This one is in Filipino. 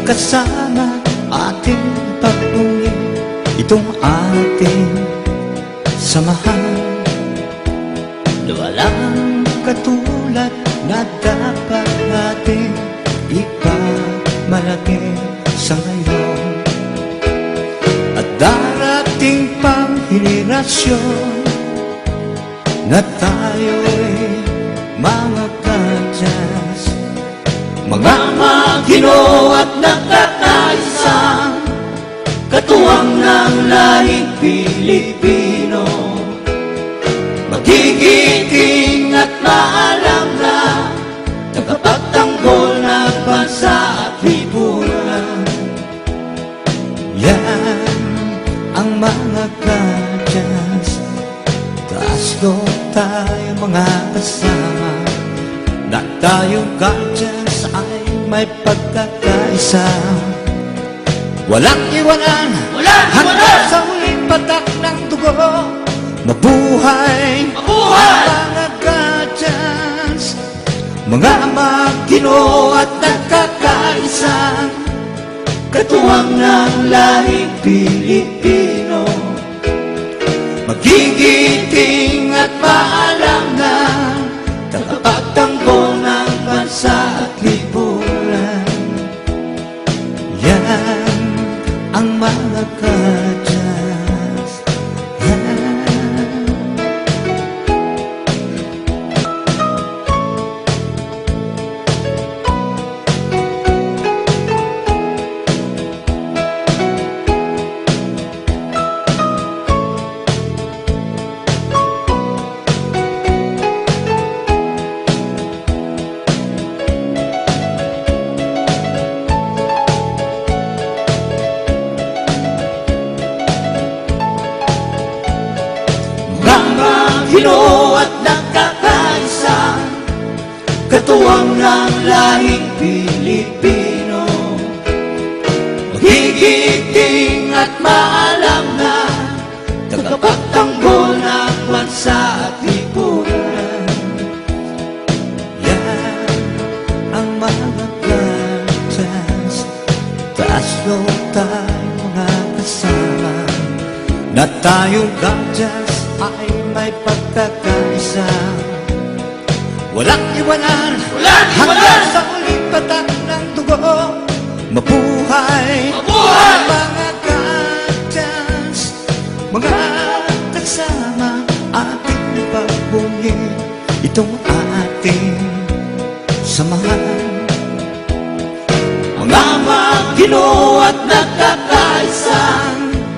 kasama ating pagpuli, itong ating samahan na walang katulad na dapat natin ipagmalaki sa ngayon. At darating pang henerasyon na tayo'y mga kadyas, mga magino at nakakaisang katuwang ng lahing Pilipino. Magigiting at maalam na tagapagtanggol ng bansa at lipunan. Yan ang mga kadyas, taas loob tayo mga kasama, na tayong kadyas ay may pagkakaisa. Walang iwanan hanggang sa huling patak ng dugo. Mabuhay, mabuhay ang mga kadyas, mga magino at nagkakaisang katuwang ng lahing Pilipino. Magigiting at maalam na tagapagtanggol ng bansa at lipunan. Yan ang mga kadyas. Hino at nagkakaisa, katuwang ng lahing Pilipino. Magigiting at maalam na tagapagtanggol ng bansa at lipunan. Yan ang mga kadyas, taas loob tayo mga kasama, na tayong kadyas ay may pagkakaisa. Walang iwanan hanggang sa uling patak ng dugo. Mabuhay, mabuhay mga kadyas, mga kasama ating pagpuli, itong ating samahan. Mga magino at nagkakaisa,